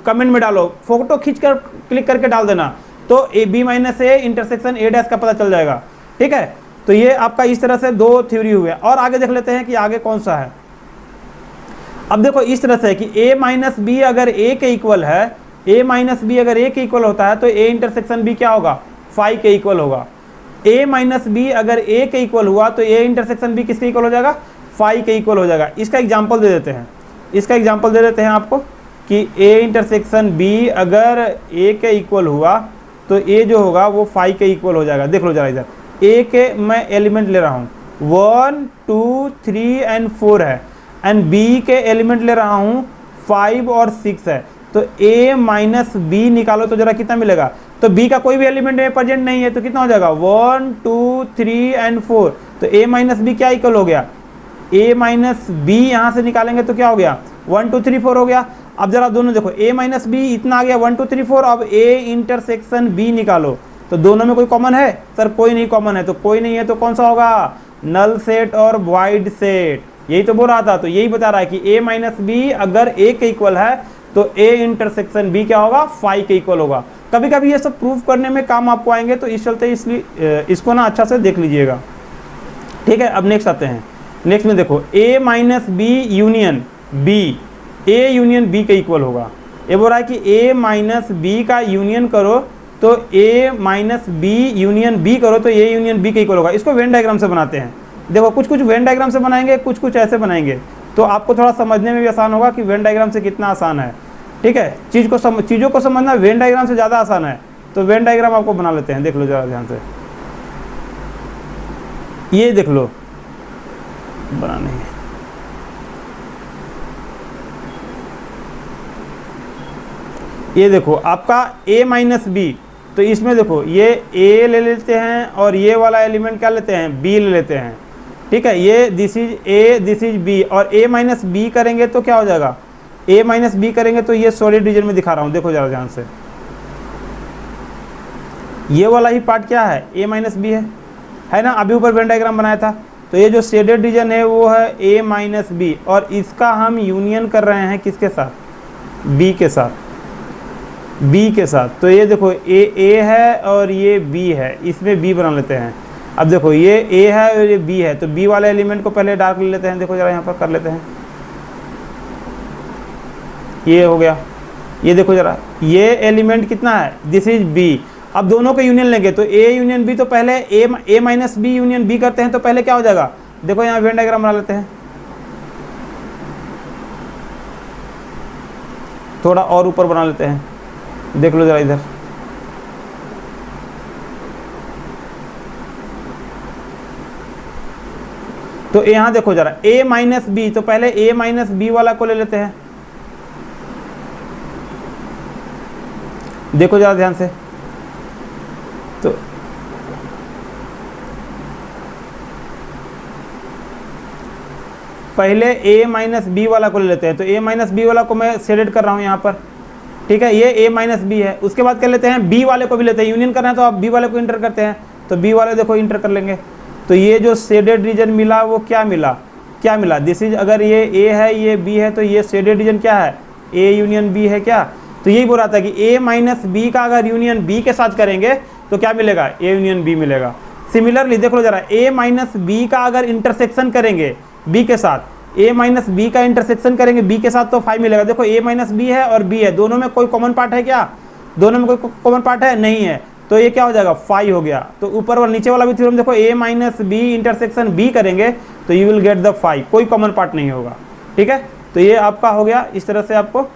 कमेंट में डालो, फोटो खींचकर क्लिक करके डाल देना, तो A B minus A intersection A dash का पता चल जाएगा। ठीक है, तो ये आपका इस तरह से 2 थ्योरी हुए। और आगे देख लेते हैं कि आगे कौन सा है। अब देखो इस तरह से कि a माइनस बी अगर a के इक्वल है, a माइनस बी अगर a के इक्वल होता है, तो a इंटरसेक्शन b क्या होगा, फाई के इक्वल होगा। a माइनस बी अगर a के इक्वल हुआ तो a इंटरसेक्शन b किसके इक्वल हो जाएगा, फाई के इक्वल हो जाएगा। इसका एग्जाम्पल दे देते हैं आपको कि a इंटरसेक्शन b अगर a के इक्वल हुआ तो a जो होगा वो फाई के इक्वल हो जाएगा। देख लो जरा इधर, a के मैं एलिमेंट ले रहा हूँ 1 2 3 एंड 4 है, एंड b के एलिमेंट ले रहा हूँ 5 और 6 है। तो a माइनस बी निकालो तो जरा कितना मिलेगा, तो b का कोई भी एलिमेंट में प्रेजेंट नहीं है, तो कितना हो जाएगा 1 2 3 एंड 4। तो a माइनस बी क्या इक्वल हो गया, a माइनस बी यहाँ से निकालेंगे तो क्या हो गया 1 2 3 4 हो गया। अब जरा दोनों देखो, a माइनस बी इतना आ गया 1 2 3 4। अब a इंटरसेक्शन b निकालो, तो दोनों में कोई कॉमन है, सर कोई नहीं कॉमन है। तो कोई नहीं है तो कौन सा होगा, नल सेट और वाइड सेट। यही तो बोल रहा था, तो यही बता रहा है कि a माइनस बी अगर a के इक्वल है तो a इंटरसेक्शन b क्या होगा, फाई के इक्वल होगा। कभी कभी ये सब प्रूफ करने में काम आपको आएंगे, तो इस चलते इसलिए इसको ना अच्छा से देख लीजिएगा। ठीक है, अब नेक्स्ट आते हैं। नेक्स्ट में देखो, a minus B union b, a union b के इक्वल होगा। ये बोल रहा है कि a माइनस बी का यूनियन करो तो A minus B union B करो तो ए यूनियन बी के इक्वल होगा। इसको वेन डायग्राम से बनाते हैं। देखो कुछ कुछ वेन डायग्राम से बनाएंगे, कुछ कुछ ऐसे बनाएंगे, तो आपको थोड़ा समझने में भी आसान होगा कि वेन डायग्राम से कितना आसान है। ठीक है, चीज़ों को समझना वेन डायग्राम से ज़्यादा आसान है। तो वेन डायग्राम आपको बना लेते हैं, देख लो ज़रा ध्यान से, ये देख लो बनाने हैं। ये देखो आपका a माइनस बी, तो इसमें देखो ये a ले लेते हैं और ये वाला एलिमेंट क्या लेते हैं, b ले लेते हैं। ठीक है, ये this is a, this is b, और a माइनस बी करेंगे तो क्या हो जाएगा, a माइनस बी करेंगे तो ये सॉलिड रीजन में दिखा रहा हूँ, देखो जरा ध्यान से। ये वाला ही पार्ट क्या है, a माइनस बी है ना, अभी ऊपर वेन डायग्राम बनाया था। तो ये जो शेडेड रीजन है वो है a माइनस बी, और इसका हम यूनियन कर रहे हैं किसके साथ, b के साथ, b के साथ। तो ये देखो a है और ये b है, इसमें b बना लेते हैं। अब देखो ये a है और ये b है, तो b वाले एलिमेंट को पहले डार्क ले लेते हैं। देखो जरा यहाँ पर कर लेते हैं, ये हो गया। ये देखो जरा, ये एलिमेंट कितना है, दिस इज b। अब दोनों के यूनियन लेंगे तो a यूनियन b, तो पहले a minus B union b करते हैं, तो पहले क्या हो जाएगा, देखो यहाँ वेन डायग्राम बना लेते हैं। थोड़ा और ऊपर बना लेते हैं, देख लो जरा इधर। तो यहां देखो जरा a माइनस बी, तो पहले a माइनस बी वाला को ले लेते हैं। देखो जरा ध्यान से, तो पहले a माइनस बी वाला को ले लेते हैं। तो a माइनस बी वाला को मैं शेडेड कर रहा हूं यहाँ पर। ठीक है, ये a माइनस बी है। उसके बाद कर लेते हैं b वाले को भी लेते हैं, यूनियन करना है तो आप b वाले को इंटर करते हैं। तो b वाले देखो इंटर कर लेंगे, तो ये जो शेडेड रीजन मिला वो क्या मिला, दिस इज, अगर ये a है ये b है, तो ये शेडेड रीजन क्या है, a यूनियन b है क्या। तो यही बोल रहा था कि a माइनस बी का अगर यूनियन b के साथ करेंगे तो क्या मिलेगा, a यूनियन b मिलेगा। सिमिलरली देख लो जरा, a माइनस बी का अगर इंटरसेक्शन करेंगे b के साथ, a माइनस बी का इंटरसेक्शन करेंगे b के साथ तो 5 मिलेगा। देखो a माइनस बी है और b है, दोनों में कोई कॉमन पार्ट है क्या, दोनों में कोई कॉमन पार्ट है, नहीं है, तो ये क्या हो जाएगा, 5 हो गया। तो ऊपर वाला नीचे वाला भी थ्योरम देखो, a minus B intersection b करेंगे तो यू विल गेट द 5, कोई कॉमन पार्ट नहीं होगा। ठीक है, तो ये आपका हो गया, इस तरह से आपको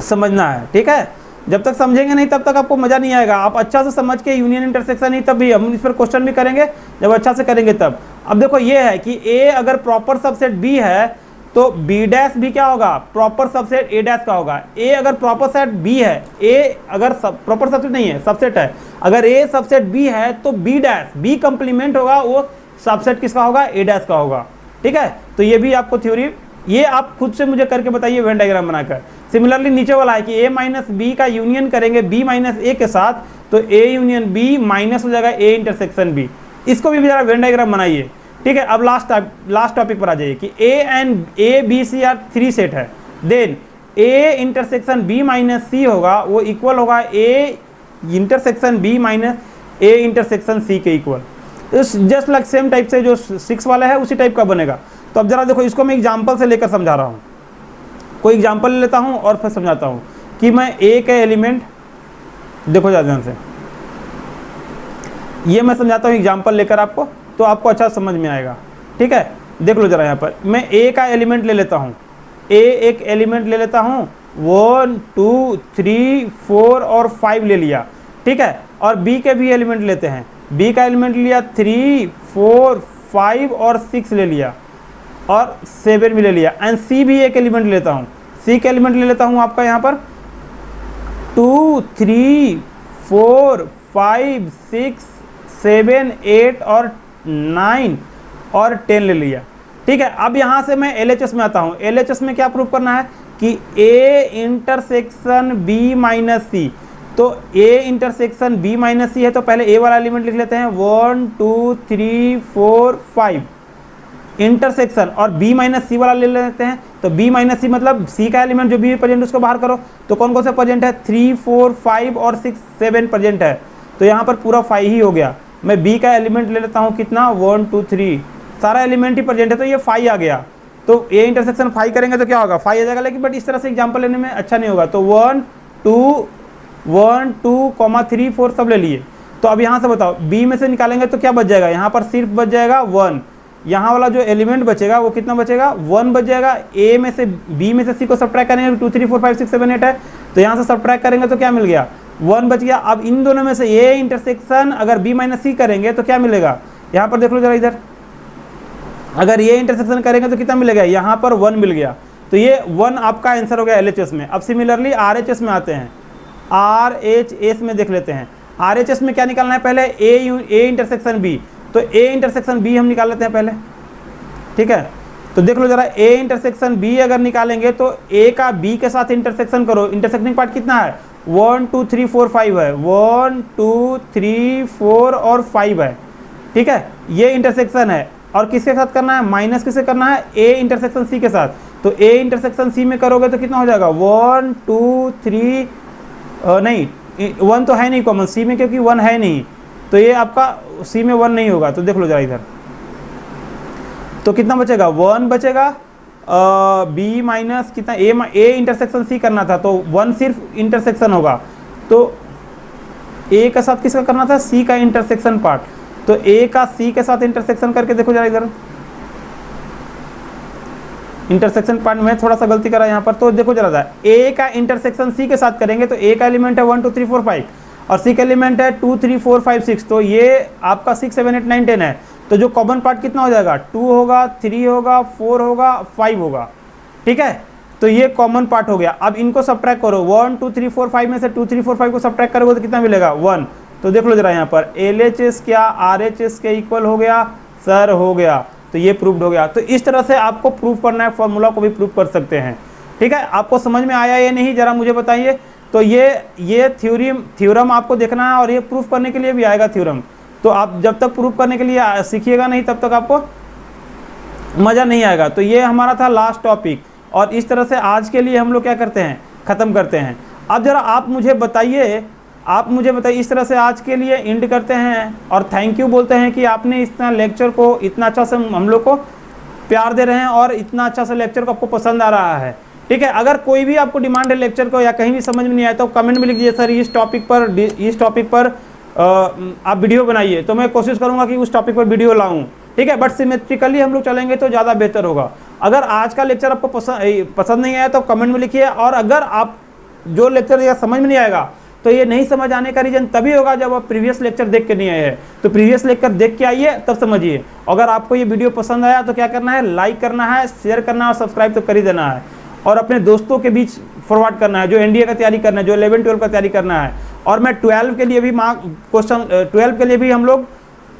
समझना है। ठीक है, जब तक समझेंगे नहीं तब तक आपको मजा नहीं आएगा। आप अच्छा से समझ के यूनियन इंटरसेक्शन ही, तब भी हम इस पर क्वेश्चन भी करेंगे जब अच्छा से करेंगे तब। अब देखो ये है कि a अगर प्रॉपर सबसेट b है तो b डैश भी क्या होगा, प्रॉपर सबसेट a डैश का होगा। a अगर प्रॉपर सेट b है, a अगर प्रॉपर सबसेट नहीं है, सबसेट है, अगर a सबसेट b है तो b डैश, b कंप्लीमेंट होगा, वो सबसेट किसका होगा, a डैश का होगा। ठीक है, तो ये भी आपको थ्योरी, ये आप खुद से मुझे करके बताइए वेन डायग्राम बनाकर। सिमिलरली नीचे वाला है कि a माइनस बी का यूनियन करेंगे b माइनस ए के साथ, तो a यूनियन b माइनस हो जाएगा a इंटरसेक्शन b। इसको भी जरा वेन डायग्राम बनाइए। ठीक है, अब लास्ट टॉपिक पर आ जाइए कि a b c are 3 set है, then a intersection b minus c होगा, वो इक्वल होगा a intersection b minus a intersection c के equal. Just like same type से जो 6 वाला है उसी टाइप का बनेगा। तो अब जरा देखो, इसको मैं एग्जाम्पल से लेकर समझा रहा हूँ, कोई एग्जाम्पल ले लेता हूँ और फिर समझाता हूँ कि मैं a के एलिमेंट, देखो ज़रा ध्यान से, ये मैं समझाता हूँ एग्जाम्पल लेकर आपको, तो आपको अच्छा समझ में आएगा। ठीक है, देख लो जरा यहाँ पर, मैं a का एलिमेंट ले लेता हूँ, a एक एलिमेंट ले लेता हूँ, 1 2 3 4 और 5 ले लिया। ठीक है, और b के भी एलिमेंट लेते हैं, b का एलिमेंट लिया 3 4 5 और 6 ले लिया और 7 भी ले लिया। एंड c भी एक एलिमेंट लेता हूँ, c का एलिमेंट ले लेता हूँ आपका यहाँ पर 2 3 4 5 6 7 8 और 9 और 10 ले लिया। ठीक है, अब यहाँ से मैं LHS में आता हूँ। LHS में क्या प्रूव करना है कि a इंटरसेक्शन b माइनस सी, तो a intersection b minus C है, तो पहले a वाला एलिमेंट लिख लेते हैं 1 2 3 4 5 इंटरसेक्शन, और b माइनस सी वाला ले लेते हैं। तो b माइनस सी मतलब c का एलिमेंट जो b प्रेजेंट उसको बाहर करो, तो कौन कौन से प्रेजेंट है, 3 4 5 और 6 7 प्रेजेंट है, तो यहाँ पर पूरा 5 ही हो गया। मैं b का एलिमेंट ले लेता हूँ कितना, 1 2 3, सारा एलिमेंट ही प्रेजेंट है, तो ये 5 आ गया। तो a इंटरसेक्शन 5 करेंगे तो क्या होगा, 5 आ जाएगा। लेकिन बट इस तरह से एग्जाम्पल लेने में अच्छा नहीं होगा, तो 1 2 1 2 3 4 सब ले लिए। तो अब यहाँ से बताओ बी में से निकालेंगे तो क्या बच जाएगा, यहाँ पर सिर्फ बच जाएगा 1, यहाँ वाला जो एलिमेंट बचेगा वो कितना बचेगा 1 बच जाएगा। ए में से बी में से सी को सब्ट्रैक्ट करेंगे 2 3 4 5 6 7 8 है, तो यहाँ से सब्ट्रैक्ट करेंगे तो क्या मिल गया 1 बच गया। अब इन दोनों में से ए इंटरसेक्शन अगर बी माइनस सी करेंगे तो क्या मिलेगा, यहाँ पर देख लो जरा इधर, अगर ये इंटरसेक्शन करेंगे तो कितना मिलेगा, यहाँ पर 1 मिल गया। तो ये 1 आपका आंसर हो गया LHS में। अब सिमिलरली RHS में आते हैं, RHS में देख लेते हैं। RHS में क्या निकालना है पहले, ए इंटरसेक्शन बी, तो ए इंटरसेक्शन बी हम निकाल लेते हैं पहले, ठीक है। तो देख लो जरा ए इंटरसेक्शन बी अगर निकालेंगे तो ए का बी के साथ इंटरसेक्शन करो, इंटरसेक्टिंग पार्ट कितना है 1 2 3 4 5 है, 1 2 3 4 और 5 है, ठीक है, ये इंटरसेक्शन है। और किसके साथ करना है, माइनस किससे करना है, ए इंटरसेक्शन सी के साथ। तो ए इंटरसेक्शन सी में करोगे तो कितना हो जाएगा 1 2 3 नहीं 1 तो है नहीं कॉमन सी में, क्योंकि 1 है नहीं, तो ये आपका सी में 1 नहीं होगा। तो देख लो जरा इधर, तो कितना बचेगा 1 बचेगा, बी माइनस कितना ए इंटरसेक्शन सी करना था तो 1 सिर्फ इंटरसेक्शन होगा, तो ए के साथ किसका करना था, सी का इंटरसेक्शन पार्ट। तो ए का सी के साथ इंटरसेक्शन करके देखो जरा इधर, इंटरसेक्शन पार्ट में थोड़ा सा गलती करा यहाँ पर, तो देखो जरा ए का इंटरसेक्शन सी के साथ करेंगे तो ए का एलिमेंट है 1 2 3 4 5 और सी का एलिमेंट है 2 3 4 5 6, तो ये आपका 6 7 8 9 10 है। तो जो कॉमन पार्ट कितना हो जाएगा 2 होगा, 3 होगा, 4 होगा, 5 होगा, ठीक है। तो ये कॉमन पार्ट हो गया। अब इनको सब्ट्रैक्ट करो, 1 2 3 4 5 में से 2 3 4 5 को सब्ट्रैक्ट करोगे तो कितना मिलेगा 1। तो देख लो जरा यहाँ पर LHS क्या RHS के इक्वल हो गया, सर हो गया, तो ये प्रूव्ड हो गया। तो इस तरह से आपको प्रूव करना है, फॉर्मूला को भी प्रूव कर सकते हैं, ठीक है। आपको समझ में आया या नहीं जरा मुझे बताइए। तो ये थ्योरम आपको देखना है और ये प्रूफ करने के लिए भी आएगा थ्योरम। तो आप जब तक प्रूफ करने के लिए सीखिएगा नहीं तब तक आपको मज़ा नहीं आएगा। तो ये हमारा था लास्ट टॉपिक और इस तरह से आज के लिए हम लोग क्या करते हैं, ख़त्म करते हैं। अब ज़रा आप मुझे बताइए इस तरह से आज के लिए एंड करते हैं और थैंक यू बोलते हैं कि आपने इतना लेक्चर को इतना अच्छा से हम लोग को प्यार दे रहे हैं और इतना अच्छा से लेक्चर को आपको पसंद आ रहा है, ठीक है। अगर कोई भी आपको डिमांड है लेक्चर को या कहीं भी समझ में नहीं आया तो कमेंट में लिख दीजिए सर इस टॉपिक पर आप वीडियो बनाइए, तो मैं कोशिश करूंगा कि उस टॉपिक पर वीडियो लाऊं, ठीक है। बट सिमेट्रिकली हम लोग चलेंगे तो ज़्यादा बेहतर होगा। अगर आज का लेक्चर आपको पसंद नहीं आया तो कमेंट में लिखिए, और अगर आप जो लेक्चर या समझ में नहीं आएगा तो ये नहीं समझ आने का रीज़न तभी होगा जब आप प्रीवियस लेक्चर देख के नहीं आए हैं। तो प्रीवियस लेक्चर देख के आइए तब समझिए। अगर आपको ये वीडियो पसंद आया तो क्या करना है, लाइक करना है, शेयर करना है और सब्सक्राइब तो कर ही देना है, और अपने दोस्तों के बीच फॉरवर्ड करना है जो NDA का तैयारी करना है, जो 11 12 का तैयारी करना है। और मैं 12 के लिए भी 12 के लिए भी हम लोग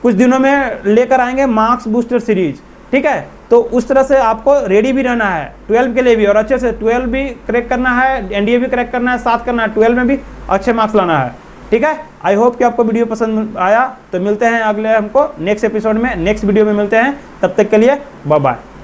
कुछ दिनों में लेकर आएंगे मार्क्स बूस्टर सीरीज, ठीक है। तो उस तरह से आपको रेडी भी रहना है 12 के लिए भी, और अच्छे से 12 भी क्रैक करना है, NDA भी क्रैक करना है, साथ करना है, 12 में भी अच्छे मार्क्स लाना है, ठीक है। आई होप कि आपको वीडियो पसंद आया। तो मिलते हैं अगले हमको नेक्स्ट एपिसोड में, नेक्स्ट वीडियो में मिलते हैं। तब तक के लिए बाय बाय।